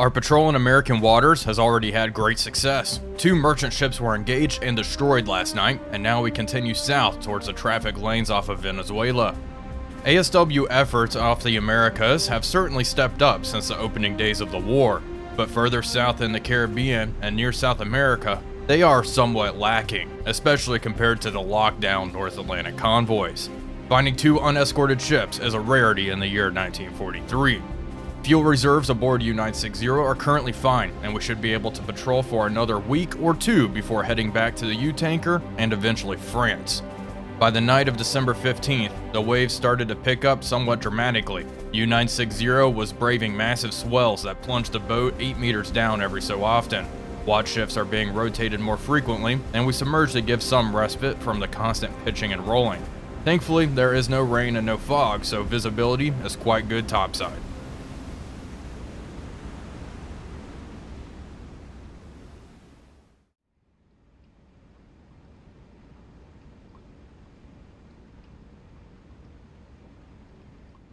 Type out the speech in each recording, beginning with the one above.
Our patrol in American waters has already had great success. 2 merchant ships were engaged and destroyed last night, and now we continue south towards the traffic lanes off of Venezuela. ASW efforts off the Americas have certainly stepped up since the opening days of the war, but further south in the Caribbean and near South America, they are somewhat lacking, especially compared to the lockdown North Atlantic convoys. Finding 2 unescorted ships is a rarity in the year 1943. Fuel reserves aboard U-960 are currently fine, and we should be able to patrol for another week or 2 before heading back to the U-tanker and eventually France. By the night of December 15th, the waves started to pick up somewhat dramatically. U-960 was braving massive swells that plunged the boat 8 meters down every so often. Watch shifts are being rotated more frequently, and we submerge to give some respite from the constant pitching and rolling. Thankfully, there is no rain and no fog, so visibility is quite good topside.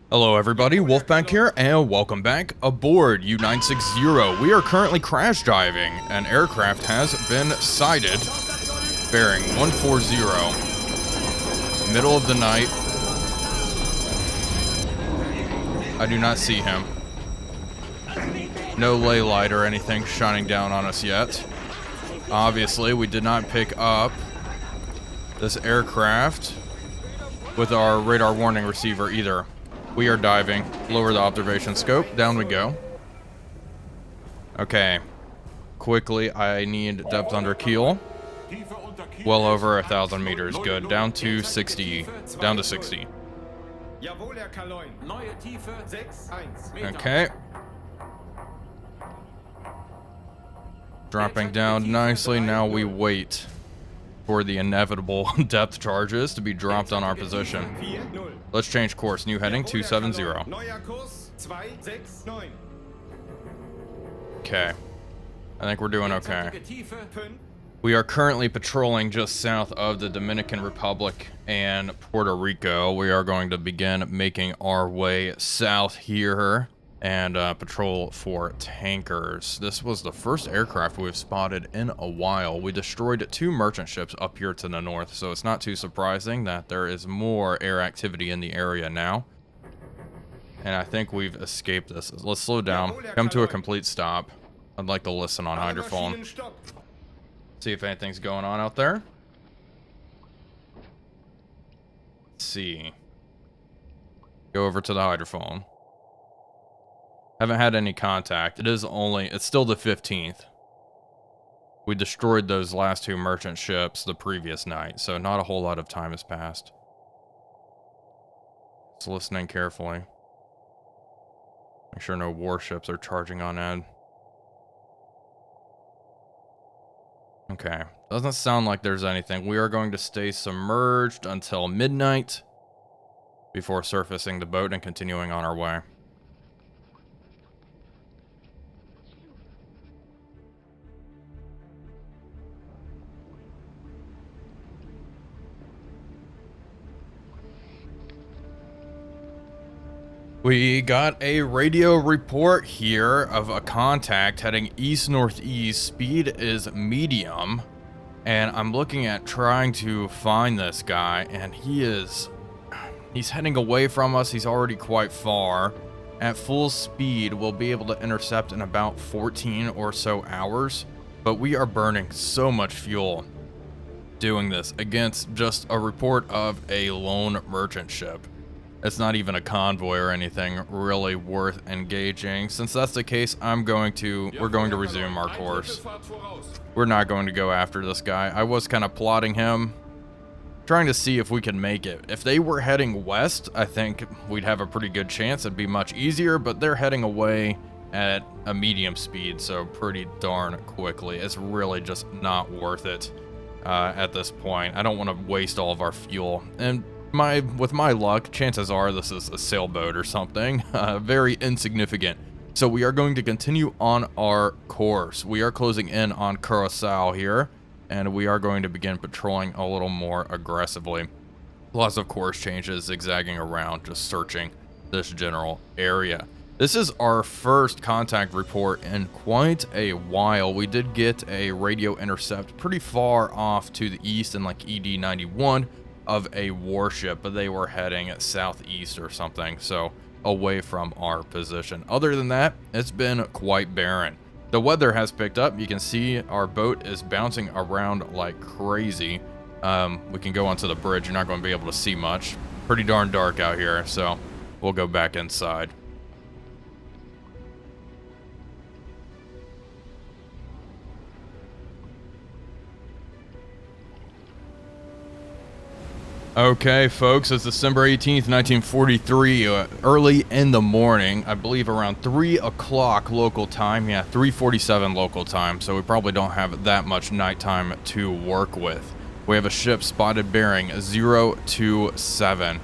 Hello everybody, Wolfpack here, and welcome back aboard U-960. We are currently crash diving. An aircraft has been sighted, bearing 140, middle of the night. I do not see him. No ley light or anything shining down on us yet. Obviously, we did not pick up this aircraft with our radar warning receiver either. We are diving. Lower the observation scope. Down we go. Okay. Quickly, I need depth under keel. Well over 1,000 meters. Good. Down to 60. Down to 60. Okay. Dropping down nicely. Now we wait for the inevitable depth charges to be dropped on our position. Let's change course. New heading 270. Okay. I think we're doing okay. We are currently patrolling just south of the Dominican Republic and Puerto Rico. We are going to begin making our way south here and patrol for tankers. This was the first aircraft we've spotted in a while. We destroyed 2 merchant ships up here to the north, so it's not too surprising that there is more air activity in the area now. And I think we've escaped this. Let's slow down, come to a complete stop. I'd like to listen on hydrophone. See if anything's going on out there. Let's see. Go over to the hydrophone. Haven't had any contact. It's still the 15th. We destroyed those last 2 merchant ships the previous night, so not a whole lot of time has passed. Just listening carefully. Make sure no warships are charging on end. Okay. Doesn't sound like there's anything. We are going to stay submerged until midnight before surfacing the boat and continuing on our way. We got a radio report here of a contact heading east-northeast. Speed is medium. And I'm looking at trying to find this guy, and he's heading away from us. He's already quite far. At full speed, we'll be able to intercept in about 14 or so hours. But we are burning so much fuel doing this against just a report of a lone merchant ship. It's not even a convoy or anything really worth engaging. Since that's the case, we're going to resume our course. We're not going to go after this guy. I was kind of plotting him, trying to see if we can make it. If they were heading west, I think we'd have a pretty good chance. It'd be much easier, but they're heading away at a medium speed, so pretty darn quickly. It's really just not worth it at this point. I don't want to waste all of our fuel. And with my luck, chances are this is a sailboat or something, very insignificant. So we are going to continue on our course. We are closing in on Curacao here, and we are going to begin patrolling a little more aggressively. Lots of course changes, zigzagging around, just searching this general area. This is our first contact report in quite a while. We did get a radio intercept pretty far off to the east in like ED 91 of a warship, but they were heading southeast or something, so away from our position. Other than that, it's been quite barren. The weather has picked up. You can see our boat is bouncing around like crazy. We can go onto the bridge. You're not going to be able to see much. Pretty darn dark out here, so we'll go back inside. Okay, folks, it's December 18th, 1943, early in the morning, I believe around 3 o'clock local time. Yeah, 3:47 local time, so we probably don't have that much nighttime to work with. We have a ship spotted bearing 027.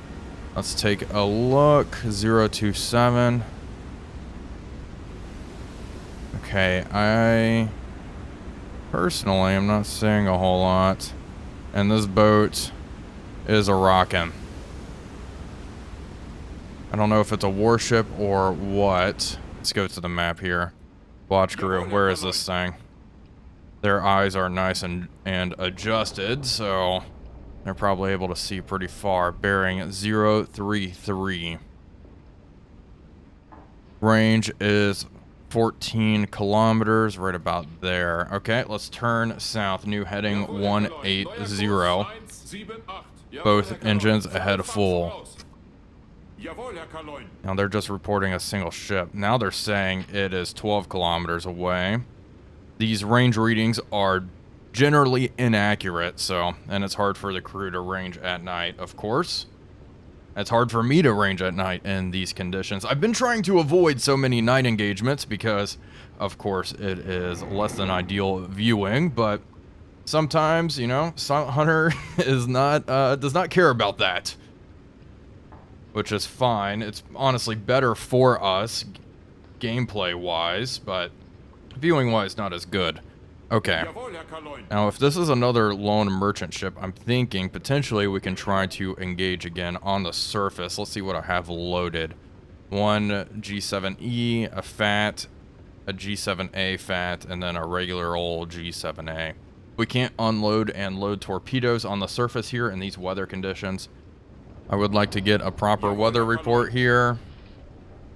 Let's take a look. 027. Okay, I personally am not seeing a whole lot. And this boat is a rockin'. I don't know if it's a warship or what. Let's go to the map here. Watch crew, where is this thing? Their eyes are nice and adjusted, so they're probably able to see pretty far. Bearing 033. Range is 14 kilometers, right about there. Okay, let's turn south. New heading 180. Both engines ahead of full. Now they're just reporting a single ship. Now they're saying it is 12 kilometers away. These range readings are generally inaccurate, and it's hard for the crew to range at night, of course. It's hard for me to range at night in these conditions. I've been trying to avoid so many night engagements because, of course, it is less than ideal viewing, but sometimes, you know, Silent Hunter is not, does not care about that. Which is fine. It's honestly better for us, gameplay-wise, but viewing-wise, not as good. Okay. Now, if this is another lone merchant ship, I'm thinking potentially we can try to engage again on the surface. Let's see what I have loaded. One G7E, a FAT, a G7A FAT, and then a regular old G7A. We can't unload and load torpedoes on the surface here in these weather conditions. I would like to get a proper weather report here.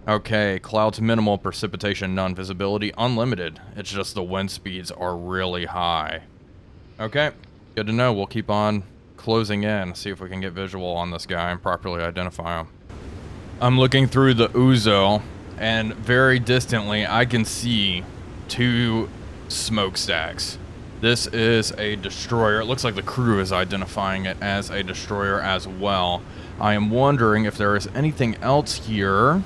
Okay, clouds minimal, precipitation none, visibility unlimited. It's just the wind speeds are really high. Okay, good to know. We'll keep on closing in, see if we can get visual on this guy and properly identify him. I'm looking through the Ouzo, and very distantly I can see 2 smokestacks. This is a destroyer. It looks like the crew is identifying it as a destroyer as well. I am wondering if there is anything else here.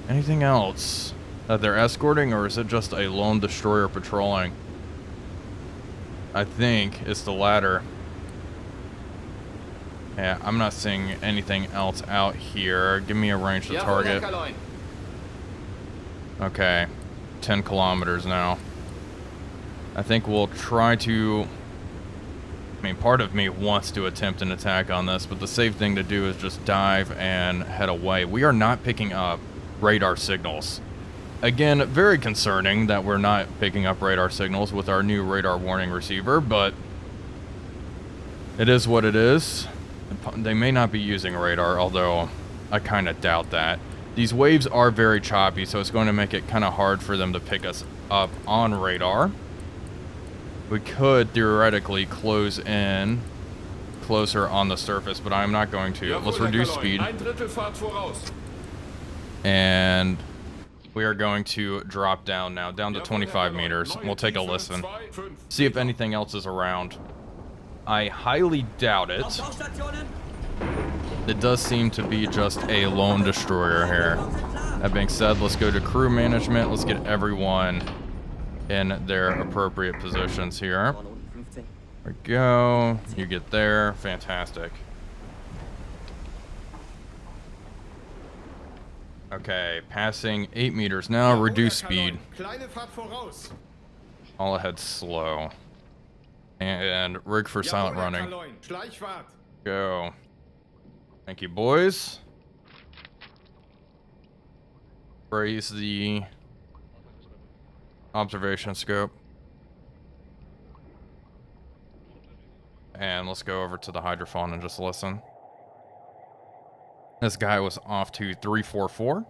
Anything else that they're escorting, or is it just a lone destroyer patrolling? I think it's the latter. Yeah, I'm not seeing anything else out here. Give me a range to target. Okay, 10 kilometers now. I think we'll try to... I mean, part of me wants to attempt an attack on this, but the safe thing to do is just dive and head away. We are not picking up radar signals. Again, very concerning that we're not picking up radar signals with our new radar warning receiver, but it is what it is. They may not be using radar, although I kind of doubt that. These waves are very choppy, so it's going to make it kind of hard for them to pick us up on radar. We could theoretically close in closer on the surface, but I'm not going to. Let's reduce speed. And we are going to drop down now, down to 25 meters. We'll take a listen, see if anything else is around. I highly doubt it. It does seem to be just a lone destroyer here. That being said, let's go to crew management. Let's get everyone in their appropriate positions here. There we go. You get there. Fantastic. Okay, passing 8 meters now. Reduce speed. All ahead slow. And rig for silent running. Go. Thank you, boys. Raise the observation scope. And let's go over to the hydrophone and just listen. This guy was off to 344.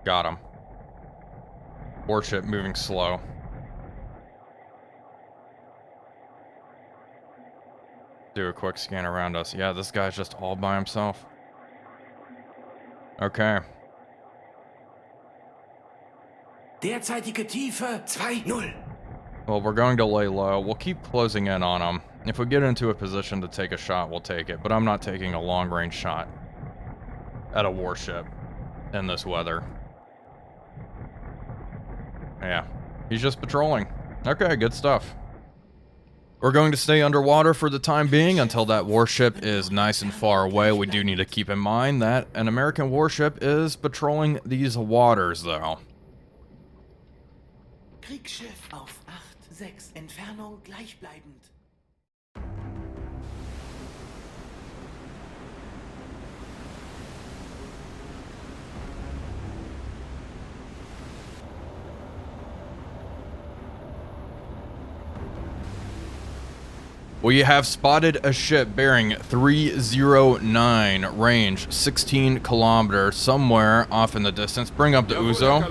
Got him. Warship moving slow. Do a quick scan around us. Yeah, this guy's just all by himself. Okay. Derzeitige Tiefe 2-0. Well, we're going to lay low. We'll keep closing in on him. If we get into a position to take a shot, we'll take it. But I'm not taking a long-range shot at a warship in this weather. Yeah, he's just patrolling. Okay, good stuff. We're going to stay underwater for the time being until that warship is nice and far away. We do need to keep in mind that an American warship is patrolling these waters, though. Kriegsschiff auf 8-6. Entfernung gleichbleibend. We have spotted a ship bearing 309, range 16 kilometers, somewhere off in the distance. Bring up the Uzo.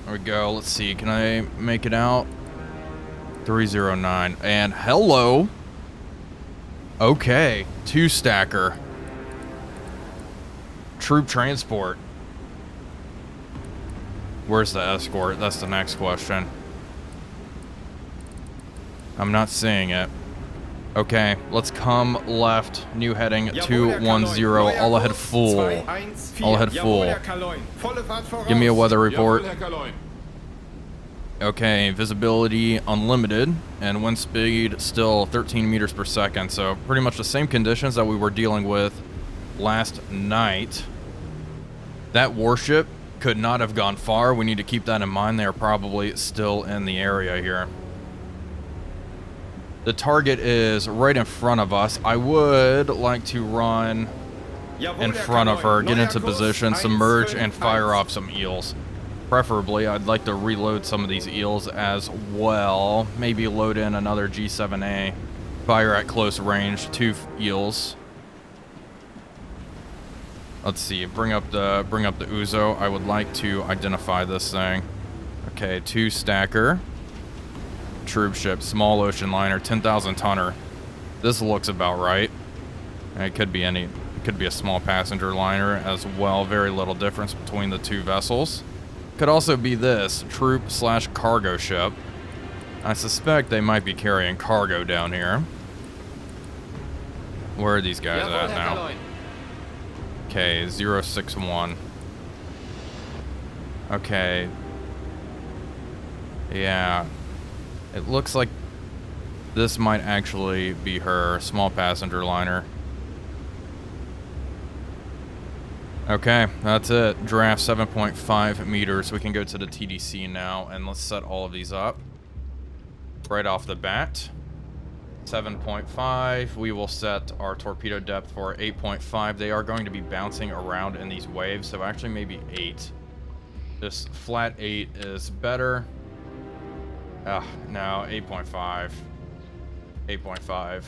There we go. Let's see. Can I make it out? 309. And hello. Okay. 2-stacker. Troop transport. Where's the escort? That's the next question. I'm not seeing it. Okay, let's come left. New heading 210. All ahead full. All ahead full. Give me a weather report. Okay, visibility unlimited and wind speed still 13 meters per second. So pretty much the same conditions that we were dealing with last night. That warship could not have gone far. We need to keep that in mind. They are probably still in the area here. The target is right in front of us. I would like to run in front of her, get into position, submerge, and fire off some eels. Preferably, I'd like to reload some of these eels as well. Maybe load in another G7A. Fire at close range, 2 eels. Let's see, bring up the Uzo. I would like to identify this thing. Okay, 2-stacker. Troop ship, small ocean liner, 10,000 tonner. This looks about right. It could be any, it could be a small passenger liner as well. Very little difference between the two vessels. Could also be this troop/cargo ship. I suspect they might be carrying cargo down here. Where are these guys at now? Okay, 061. Okay. Yeah. It looks like this might actually be her small passenger liner. Okay, that's it. Draft 7.5 meters. We can go to the TDC now and let's set all of these up. Right off the bat. 7.5. We will set our torpedo depth for 8.5. They are going to be bouncing around in these waves, so actually maybe 8. This flat 8 is better. No, 8.5. 8.5.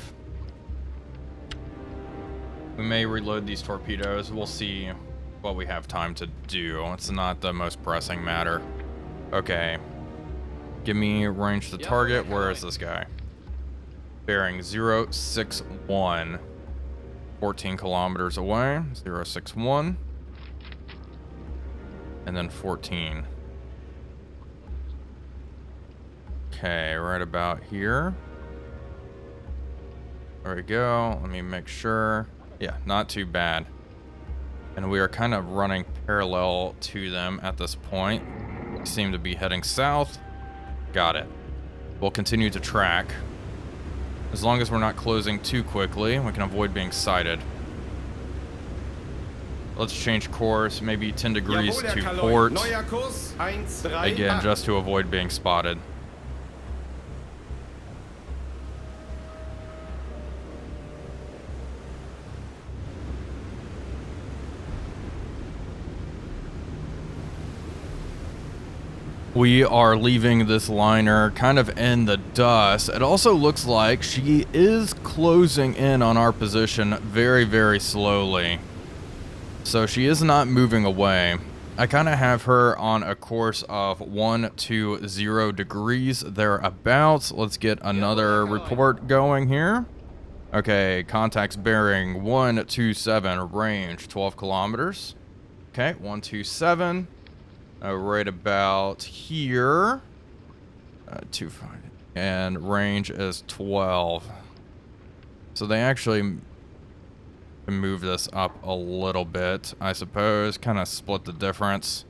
We may reload these torpedoes. We'll see what we have time to do. It's not the most pressing matter. Okay. Give me range to target. Where is this guy? Bearing 061. 14 kilometers away. 061. And then 14. Okay, right about here. There we go. Let me make sure. Yeah, not too bad. And we are kind of running parallel to them at this point. We seem to be heading south. Got it. We'll continue to track. As long as we're not closing too quickly, we can avoid being sighted. Let's change course, maybe 10 degrees to port. Again, just to avoid being spotted. We are leaving this liner kind of in the dust. It also looks like she is closing in on our position very, very slowly. So she is not moving away. I kind of have her on a course of 120 degrees thereabouts. Let's get another report going here. Okay, contacts bearing 127, range 12 kilometers. Okay, 127. Right about here. 25. And range is 12. So they actually move this up a little bit, I suppose. Kind of split the difference.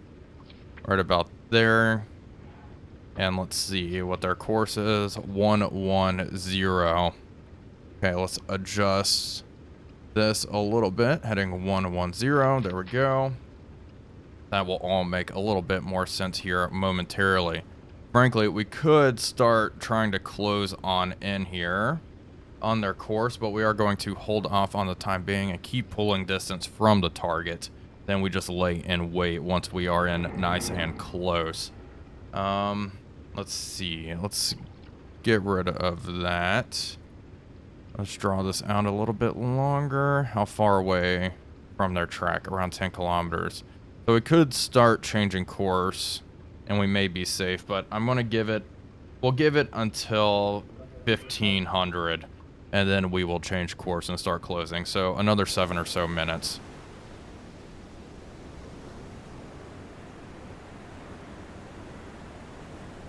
Right about there. And let's see what their course is. 110. Okay, let's adjust this a little bit. Heading 110. There we go. That will all make a little bit more sense here momentarily. Frankly, we could start trying to close on in here on their course, but we are going to hold off on the time being and keep pulling distance from the target. Then we just lay in wait once we are in nice and close. Let's see. Let's get rid of that. Let's draw this out a little bit longer. How far away from their track? Around 10 kilometers. So we could start changing course and we may be safe, but I'm going to give it, we'll give it until 1500 and then we will change course and start closing. So another 7 or so minutes.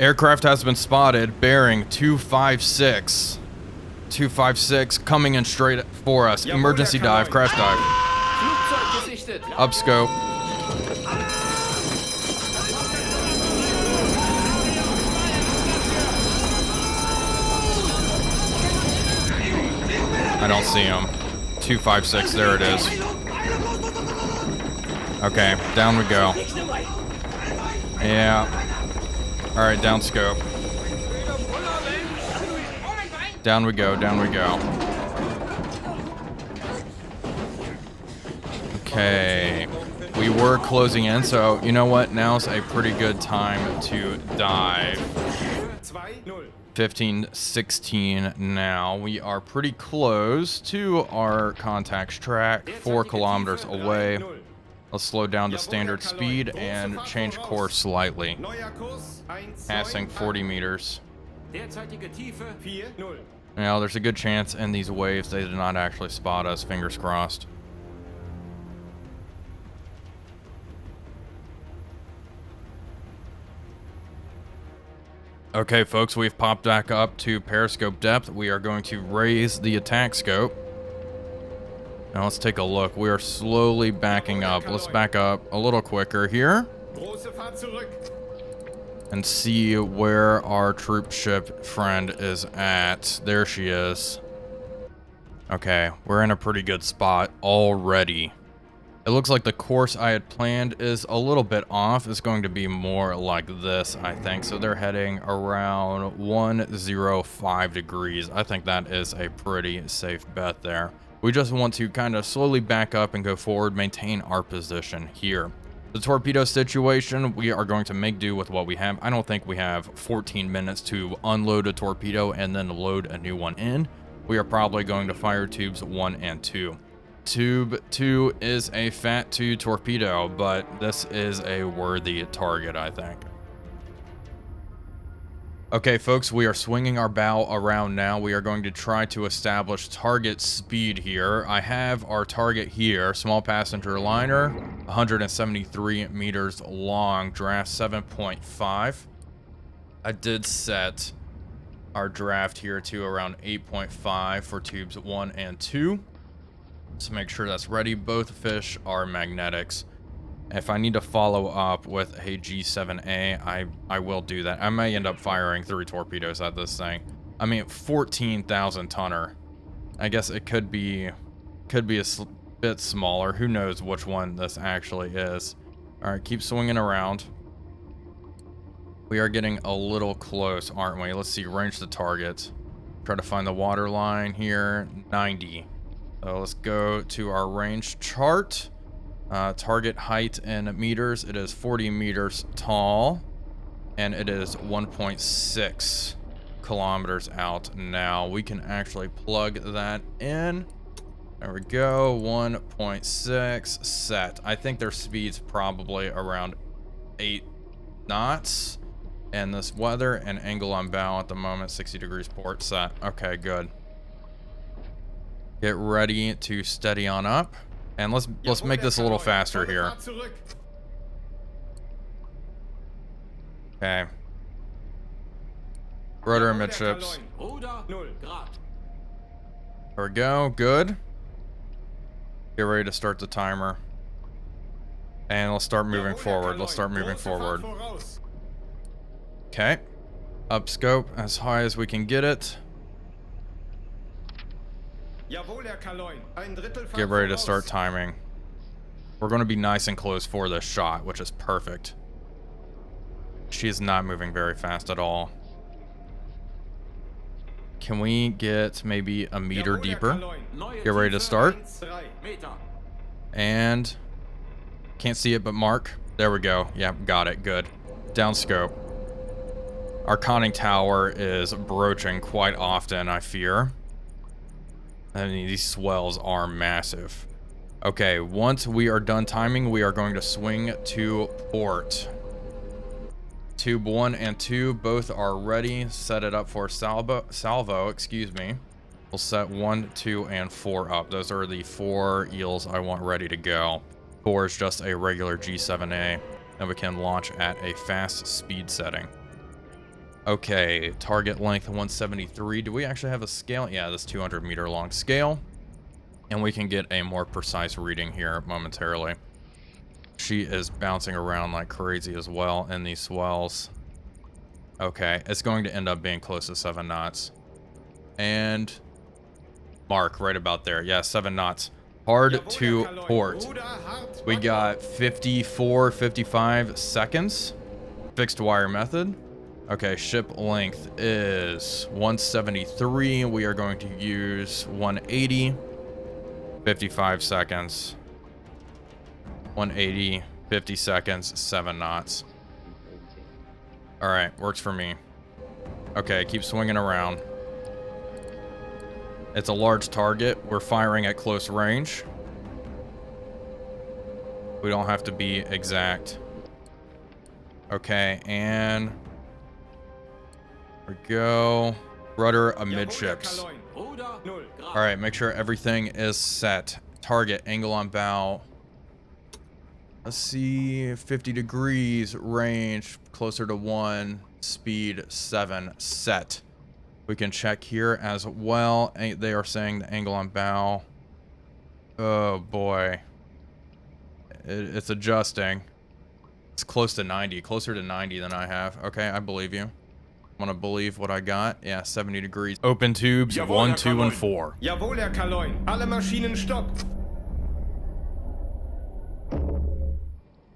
Aircraft has been spotted bearing 256. 256 coming in straight for us. Emergency dive, crash dive. Up scope. I don't see him. 256, there it is. Okay, down we go. Yeah. Alright, down scope. Down we go, down we go. Okay. We were closing in, so you know what? Now's a pretty good time to dive. 1516 now. We are pretty close to our contact's track, 4 kilometers away. Let's slow down to standard speed and change course slightly. Passing 40 meters. Now, there's a good chance in these waves they did not actually spot us, fingers crossed. Okay, folks, we've popped back up to periscope depth. We are going to raise the attack scope. Now let's take a look. We are slowly backing up. Let's back up a little quicker here. And see where our troop ship friend is at. There she is. Okay, we're in a pretty good spot already. It looks like the course I had planned is a little bit off. It's going to be more like this, I think. So they're heading around 105 degrees. I think that is a pretty safe bet there. We just want to kind of slowly back up and go forward, maintain our position here. The torpedo situation, we are going to make do with what we have. I don't think we have 14 minutes to unload a torpedo and then load a new one in. We are probably going to fire tubes 1 and 2. Tube 2 is a Fat 2 torpedo, but this is a worthy target, I think. Okay, folks, we are swinging our bow around now. We are going to try to establish target speed here. I have our target here, small passenger liner, 173 meters long, draft 7.5. I did set our draft here to around 8.5 for tubes 1 and 2. So make sure that's ready. Both fish are magnetics. If I need to follow up with a G7A, I will do that. I may end up firing 3 torpedoes at this thing. I mean, 14,000 tonner. I guess it could be a bit smaller. Who knows which one this actually is. All right, keep swinging around. We are getting a little close, aren't we? Let's see, range the target. Try to find the water line here, 90. So let's go to our range chart. Target height in meters, it is 40 meters tall. and it is 1.6 kilometers out now. We can actually plug that in. There we go, 1.6 set. I think their speed's probably around 8 knots. And this weather and angle on bow at the moment, 60 degrees port set. Okay, good. Get ready to steady on up. And let's make this a little faster here. Okay. Rudder amidships. There we go, good. Get ready to start the timer. And let's start moving forward. Let's start moving forward. Okay. Up scope as high as we can get it. Get ready to start timing. We're going to be nice and close for this shot, which is perfect. She is not moving very fast at all. Can we get maybe a meter deeper? Get ready to start. And can't see it, but mark. There we go. Yeah, got it. Good. Down scope. Our conning tower is broaching quite often, I fear. I mean, these swells are massive. Okay, once we are done timing, we are going to swing to port. Tube 1 and 2 both are ready. Set it up for salvo, excuse me. We'll set 1, 2, and 4 up. Those are the 4 eels I want ready to go. 4 is just a regular G7A, and we can launch at a fast speed setting. Okay, target length 173. Do we actually have a scale? Yeah, this 200 meter long scale. And we can get a more precise reading here momentarily. She is bouncing around like crazy as well in these swells. Okay, it's going to end up being close to 7 knots. And mark right about there. Yeah, 7 knots. Hard to port. We got 54, 55 seconds. Fixed wire method. Okay, ship length is 173. We are going to use 180. 55 seconds. 180, 50 seconds, 7 knots. All right, works for me. Okay, keep swinging around. It's a large target. We're firing at close range. We don't have to be exact. Okay, and there we go. Rudder amidships. All right, make sure everything is set. Target, angle on bow. Let's see, 50 degrees, range closer to 1, speed 7, set. We can check here as well. They are saying the angle on bow. Oh boy. It's adjusting. It's close to 90, closer to 90 than I have. Okay, I believe you. I'm gonna believe what I got. Yeah, 70 degrees. Open tubes, 1, 2, and 4. Jawohl, Herr Kaloin. Alle Maschinen stopp.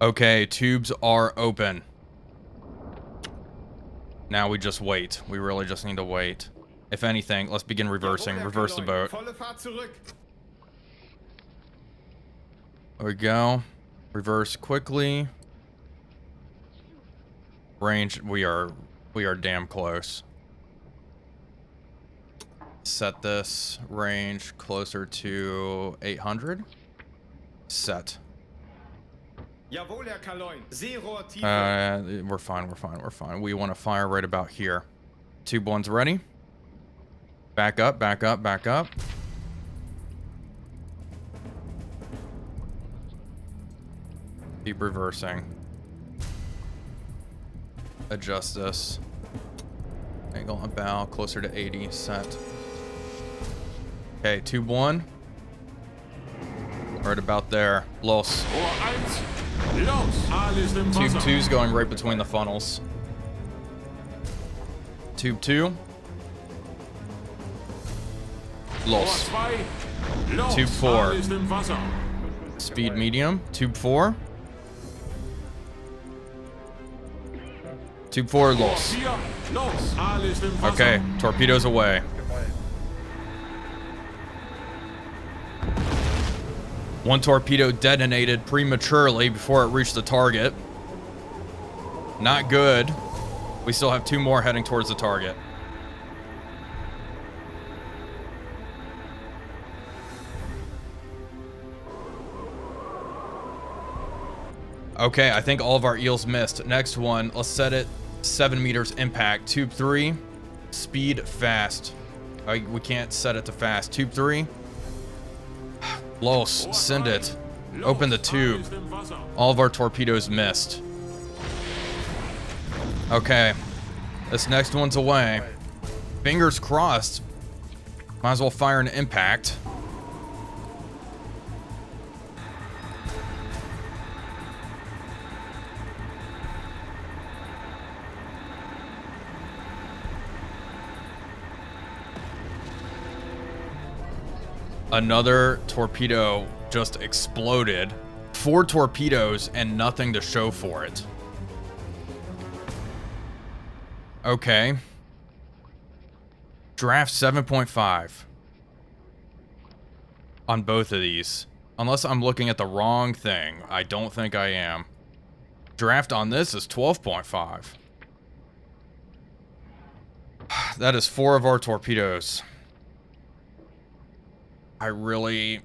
Okay, tubes are open. Now we just wait. We really just need to wait. If anything, let's begin reversing. Reverse the boat. There we go. Reverse quickly. Range, we are damn close. Set this range closer to 800. Set. Jawohl, Herr Kaloin. Seerohrtiefe. We're fine, we're fine, we're fine. We want to fire right about here. Tube 1's ready. Back up, back up, back up. Keep reversing. Adjust this. Angle on bow, closer to 80, set. Okay, tube 1. Right about there. Los. Tube 2's going right between the funnels. Tube 2. Los. Tube 4. Speed medium. Tube 4. Tube 4, los. Okay, torpedoes away. One torpedo detonated prematurely before it reached the target. Not good. We still have 2 more heading towards the target. Okay, I think all of our eels missed. Next one, let's set it 7 meters impact. Tube 3, speed fast. We can't set it to fast. Tube 3. Los, send it. Open the tube. All of our torpedoes missed. Okay, this next one's away. Fingers crossed. Might as well fire an impact. Another torpedo just exploded. 4 torpedoes and nothing to show for it. Okay. Draft 7.5 on both of these. Unless I'm looking at the wrong thing. I don't think I am. Draft on this is 12.5. That is 4 of our torpedoes. I really...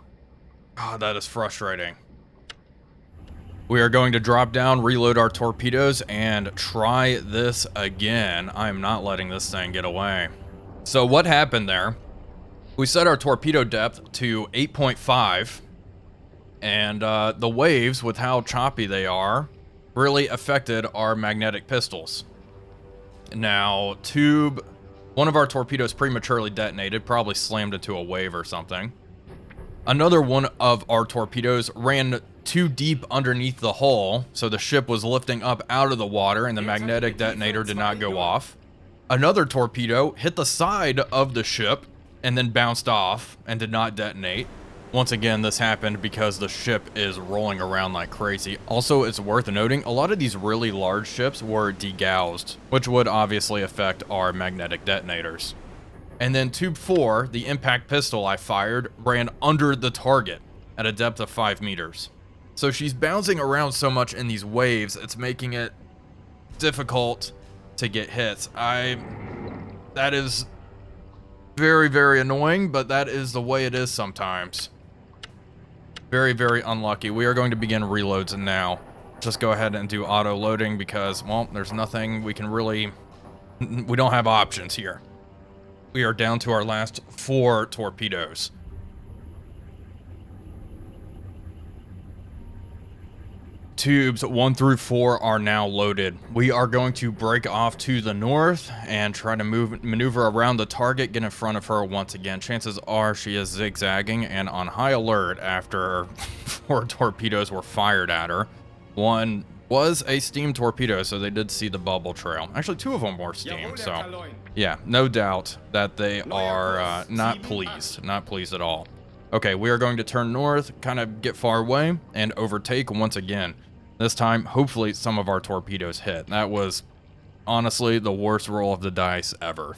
Oh, that is frustrating. We are going to drop down, reload our torpedoes, and try this again. I'm not letting this thing get away. So what happened there? We set our torpedo depth to 8.5, and the waves, with how choppy they are, really affected our magnetic pistols. Now, one of our torpedoes prematurely detonated, probably slammed into a wave or something. Another one of our torpedoes ran too deep underneath the hull, so the ship was lifting up out of the water and the magnetic detonator did not go off. Another torpedo hit the side of the ship and then bounced off and did not detonate. Once again, this happened because the ship is rolling around like crazy. Also, it's worth noting, a lot of these really large ships were degaussed, which would obviously affect our magnetic detonators. And then tube 4, the impact pistol I fired, ran under the target at a depth of 5 meters. So she's bouncing around so much in these waves, it's making it difficult to get hits. That is very, very annoying, but that is the way it is sometimes. Very, very unlucky. We are going to begin reloads now. Just go ahead and do auto loading because, well, there's nothing we can really... We don't have options here. We are down to our last 4 torpedoes. Tubes 1 through 4 are now loaded. We are going to break off to the north and try to maneuver around the target, get in front of her once again. Chances are she is zigzagging and on high alert after 4 torpedoes were fired at her. One was a steam torpedo, so they did see the bubble trail. Actually, 2 of them were steam, so yeah, no doubt that they are not pleased at all. Okay, we are going to turn north, kind of get far away, and overtake once again. This time, hopefully, some of our torpedoes hit. That was, honestly, the worst roll of the dice ever.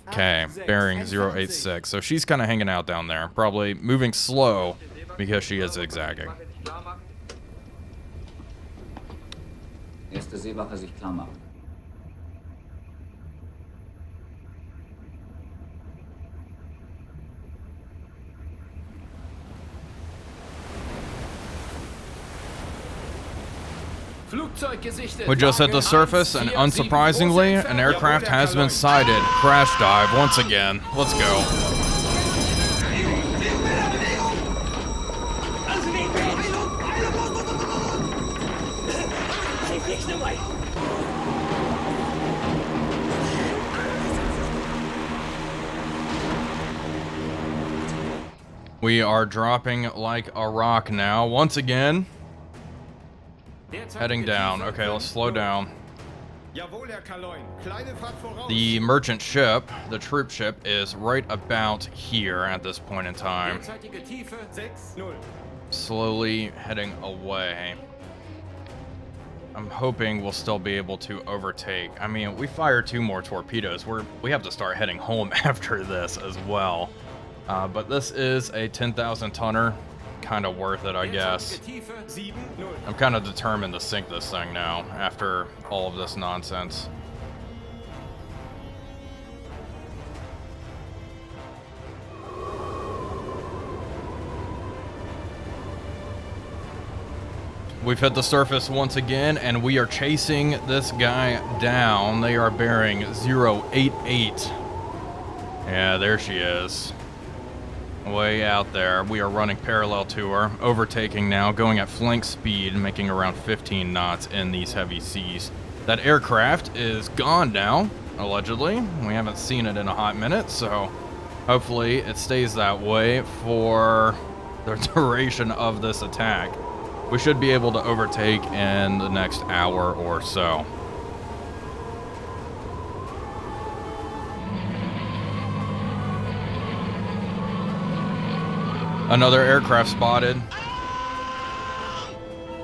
Okay, bearing 086. So she's kind of hanging out down there, probably moving slow because she is zigzagging. Erste Seewache sich klar machen. We just hit the surface, and unsurprisingly, an aircraft has been sighted. Crash dive once again. Let's go. We are dropping like a rock now. Once again, heading down. Okay, let's slow down. The merchant ship, the troop ship, is right about here at this point in time. Slowly heading away. I'm hoping we'll still be able to overtake. I mean, we fire 2 more torpedoes. We have to start heading home after this as well. But this is a 10,000 tonner. Kind of worth it, I guess. I'm kind of determined to sink this thing now after all of this nonsense. We've hit the surface once again, and we are chasing this guy down. They are bearing 088. Yeah, there she is. Way out there. We are running parallel to her, overtaking now, going at flank speed, making around 15 knots in these heavy seas. That aircraft is gone now, allegedly. We haven't seen it in a hot minute, so hopefully it stays that way for the duration of this attack. We should be able to overtake in the next hour or so. Another aircraft spotted.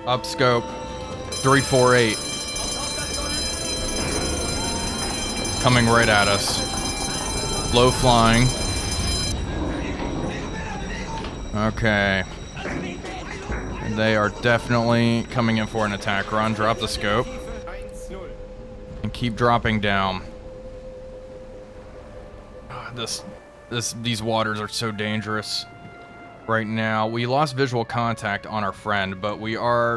Up scope. 348. Coming right at us. Low flying. Okay. They are definitely coming in for an attack run. Drop the scope. And keep dropping down. These waters are so dangerous. Right now, we lost visual contact on our friend, but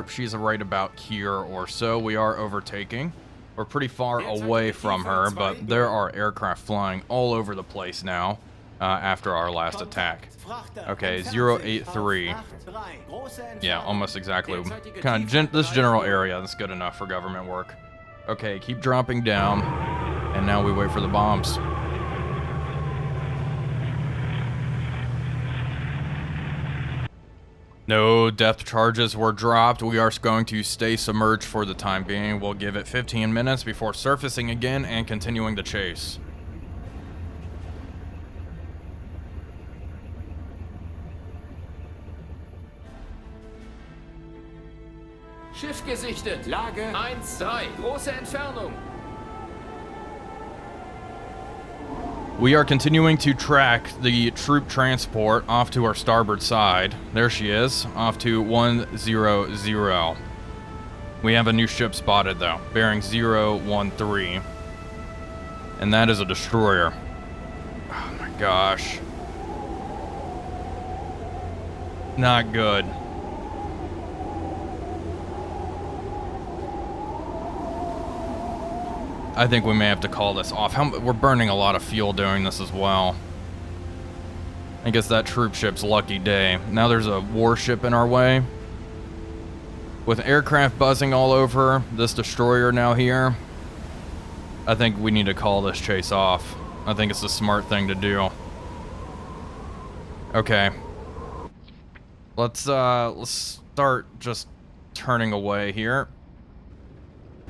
she's right about here or so. We are overtaking. We're pretty far away from her, but there are aircraft flying all over the place now after our last attack. Okay, 083. Yeah, almost exactly. Kind of this general area. That's good enough for government work. Okay, keep dropping down, and now we wait for the bombs. No depth charges were dropped. We are going to stay submerged for the time being. We'll give it 15 minutes before surfacing again and continuing the chase. Schiff gesichtet. Lage 1-3. Große Entfernung. We are continuing to track the troop transport off to our starboard side. There she is, off to 100. We have a new ship spotted though, bearing 013. And that is a destroyer. Oh my gosh. Not good. I think we may have to call this off. We're burning a lot of fuel doing this as well. I guess that troop ship's lucky day. Now there's a warship in our way. With aircraft buzzing all over, this destroyer now here, I think we need to call this chase off. I think it's the smart thing to do. Okay. Let's start just turning away here.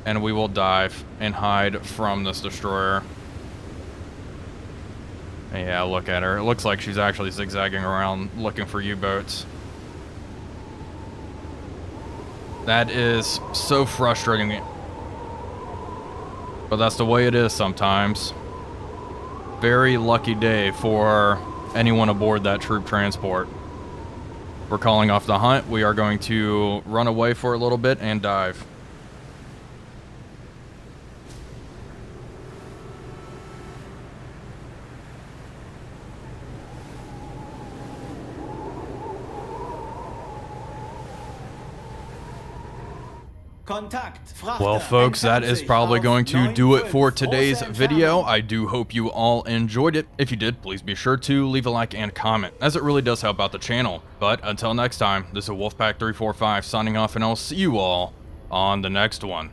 And we will dive and hide from this destroyer. Yeah, look at her. It looks like she's actually zigzagging around looking for U-boats. That is so frustrating. But that's the way it is sometimes. Very lucky day for anyone aboard that troop transport. We're calling off the hunt. We are going to run away for a little bit and dive. Well, folks, that is probably going to do it for today's video. I do hope you all enjoyed it. If you did, please be sure to leave a like and comment, as it really does help out the channel. But until next time, this is Wolfpack345 signing off, and I'll see you all on the next one.